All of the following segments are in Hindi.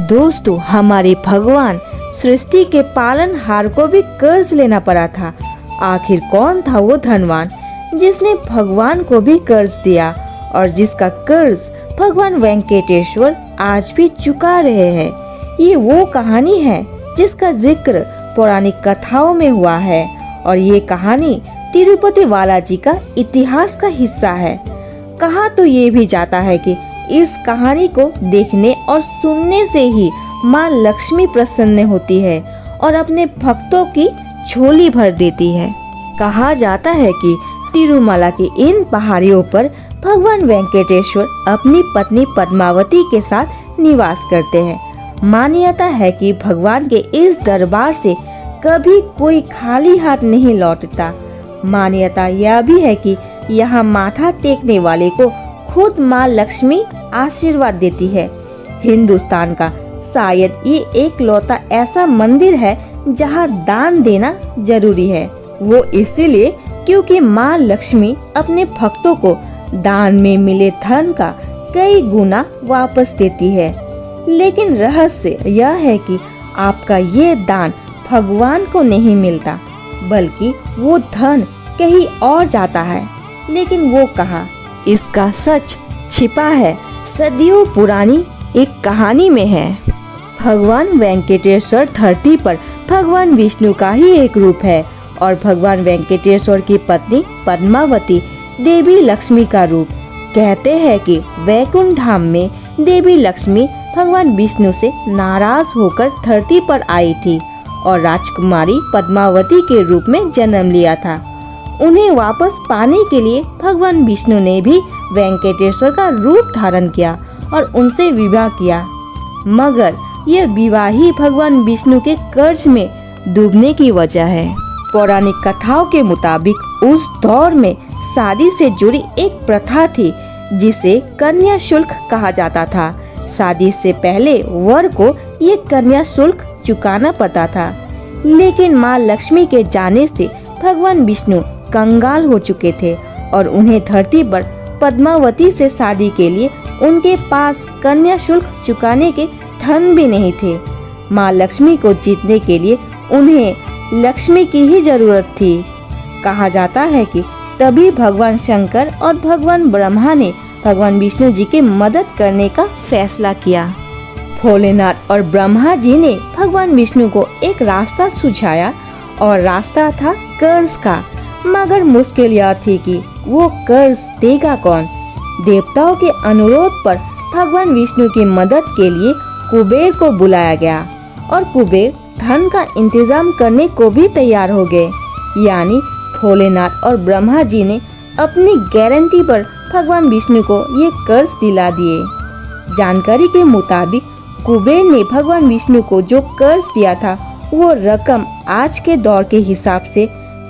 दोस्तों, हमारे भगवान सृष्टि के पालनहार को भी कर्ज लेना पड़ा था। आखिर कौन था वो धनवान जिसने भगवान को भी कर्ज दिया और जिसका कर्ज भगवान वेंकटेश्वर आज भी चुका रहे हैं। ये वो कहानी है जिसका जिक्र पौराणिक कथाओं में हुआ है और ये कहानी तिरुपति बालाजी का इतिहास का हिस्सा है। कहा तो ये भी जाता है कि इस कहानी को देखने और सुनने से ही माँ लक्ष्मी प्रसन्न होती है और अपने भक्तों की झोली भर देती है। कहा जाता है कि तिरुमला की इन पहाड़ियों पर भगवान वेंकटेश्वर अपनी पत्नी पद्मावती के साथ निवास करते हैं। मान्यता है कि भगवान के इस दरबार से कभी कोई खाली हाथ नहीं लौटता। मान्यता यह भी है कि यहाँ माथा टेकने वाले को खुद माँ लक्ष्मी आशीर्वाद देती है। हिंदुस्तान का शायद ये एकलौता ऐसा मंदिर है जहाँ दान देना जरूरी है। वो इसीलिए क्योंकि माँ लक्ष्मी अपने भक्तों को दान में मिले धन का कई गुना वापस देती है। लेकिन रहस्य यह है कि आपका ये दान भगवान को नहीं मिलता, बल्कि वो धन कहीं और जाता है। लेकिन वो कहाँ, इसका सच छिपा है सदियों पुरानी एक कहानी में है। भगवान वेंकटेश्वर धरती पर भगवान विष्णु का ही एक रूप है और भगवान वेंकटेश्वर की पत्नी पद्मावती देवी लक्ष्मी का रूप। कहते हैं कि वैकुंठ धाम में देवी लक्ष्मी भगवान विष्णु से नाराज होकर धरती पर आई थी और राजकुमारी पद्मावती के रूप में जन्म लिया था। उन्हें वापस पाने के लिए भगवान विष्णु ने भी वेंकटेश्वर का रूप धारण किया और उनसे विवाह किया। मगर यह विवाह ही भगवान विष्णु के कर्ज में डूबने की वजह है। पौराणिक कथाओं के मुताबिक उस दौर में शादी से जुड़ी एक प्रथा थी जिसे कन्या शुल्क कहा जाता था। शादी से पहले वर को ये कन्या शुल्क चुकाना पड़ता था। लेकिन माँ लक्ष्मी के जाने से भगवान विष्णु कंगाल हो चुके थे और उन्हें धरती पर पद्मावती से शादी के लिए उनके पास कन्या शुल्क चुकाने के धन भी नहीं थे। माँ लक्ष्मी को जीतने के लिए उन्हें लक्ष्मी की ही जरूरत थी। कहा जाता है कि तभी भगवान शंकर और भगवान ब्रह्मा ने भगवान विष्णु जी की मदद करने का फैसला किया। भोलेनाथ और ब्रह्मा जी ने भगवान विष्णु को एक रास्ता सुझाया और रास्ता था कर्ज का। मगर मुश्किल यह थी कि वो कर्ज देगा कौन। देवताओं के अनुरोध पर भगवान विष्णु की मदद के लिए कुबेर को बुलाया गया और कुबेर धन का इंतजाम करने को भी तैयार हो गए। यानी भोलेनाथ और ब्रह्मा जी ने अपनी गारंटी पर भगवान विष्णु को ये कर्ज दिला दिए। जानकारी के मुताबिक कुबेर ने भगवान विष्णु को जो कर्ज दिया था वो रकम आज के दौर के हिसाब से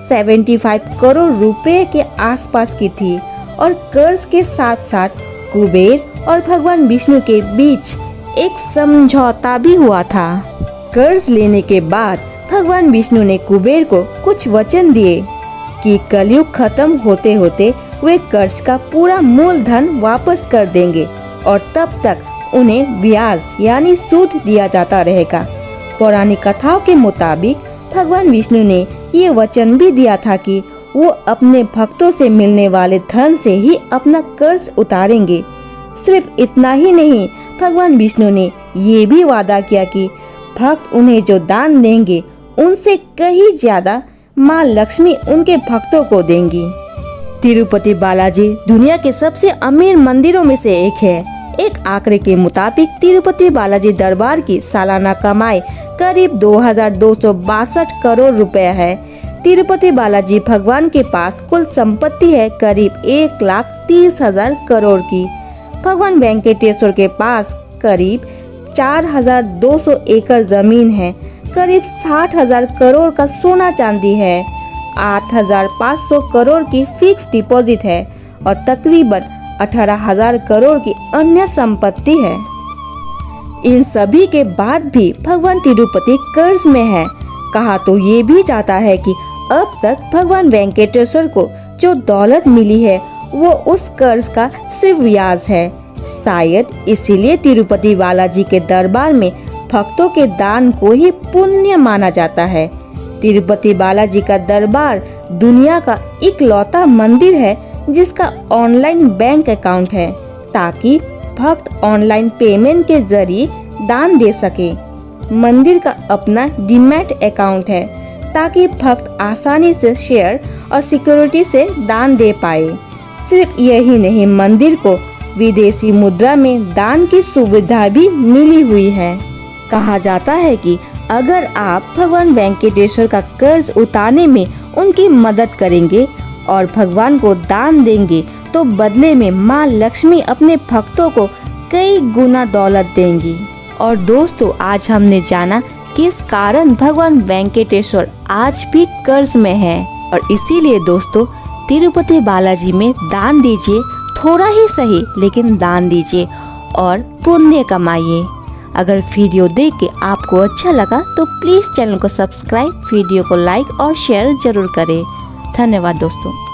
75 करोड़ रुपए के आसपास की थी और कर्ज के साथ साथ कुबेर और भगवान विष्णु के बीच एक समझौता भी हुआ था। कर्ज लेने के बाद भगवान विष्णु ने कुबेर को कुछ वचन दिए कि कलयुग खत्म होते होते वे कर्ज का पूरा मूलधन वापस कर देंगे और तब तक उन्हें ब्याज यानी सूद दिया जाता रहेगा। पौराणिक कथाओं के मुताबिक भगवान विष्णु ने ये वचन भी दिया था कि वो अपने भक्तों से मिलने वाले धन से ही अपना कर्ज उतारेंगे। सिर्फ इतना ही नहीं, भगवान विष्णु ने ये भी वादा किया कि भक्त उन्हें जो दान देंगे उनसे कहीं ज्यादा माँ लक्ष्मी उनके भक्तों को देंगी। तिरुपति बालाजी दुनिया के सबसे अमीर मंदिरों में से एक है। एक आंकड़े के मुताबिक तिरुपति बालाजी दरबार की सालाना कमाई करीब 2262 करोड़ रुपए है। तिरुपति बालाजी भगवान के पास कुल संपत्ति है करीब 1,30,000 करोड़ की। भगवान वेंकटेश्वर के पास करीब 4,200 एकड़ जमीन है, करीब 60,000 करोड़ का सोना चांदी है, 8,500 करोड़ की फिक्स डिपॉजिट है और तकरीबन 18,000 करोड़ की अन्य संपत्ति है। इन सभी के बाद भी भगवान तिरुपति कर्ज में है। कहा तो ये भी जाता है कि अब तक भगवान वेंकटेश्वर को जो दौलत मिली है वो उस कर्ज का सिर्फ ब्याज है। शायद इसीलिए तिरुपति बालाजी के दरबार में भक्तों के दान को ही पुण्य माना जाता है। तिरुपति बालाजी का दरबार दुनिया का इकलौता मंदिर है जिसका ऑनलाइन बैंक अकाउंट है, ताकि भक्त ऑनलाइन पेमेंट के जरिए दान दे सके। मंदिर का अपना डीमैट अकाउंट है ताकि भक्त आसानी से शेयर और सिक्योरिटी से दान दे पाए। सिर्फ यही नहीं, मंदिर को विदेशी मुद्रा में दान की सुविधा भी मिली हुई है। कहा जाता है कि अगर आप भगवान वेंकटेश्वर का कर्ज उतारने में उनकी मदद करेंगे और भगवान को दान देंगे तो बदले में माँ लक्ष्मी अपने भक्तों को कई गुना दौलत देंगी। और दोस्तों, आज हमने जाना किस कारण भगवान वेंकटेश्वर आज भी कर्ज में है। और इसीलिए दोस्तों, तिरुपति बालाजी में दान दीजिए, थोड़ा ही सही लेकिन दान दीजिए और पुण्य कमाइए। अगर वीडियो देख के आपको अच्छा लगा तो प्लीज़ चैनल को सब्सक्राइब, वीडियो को लाइक और शेयर जरूर करें। धन्यवाद दोस्तों।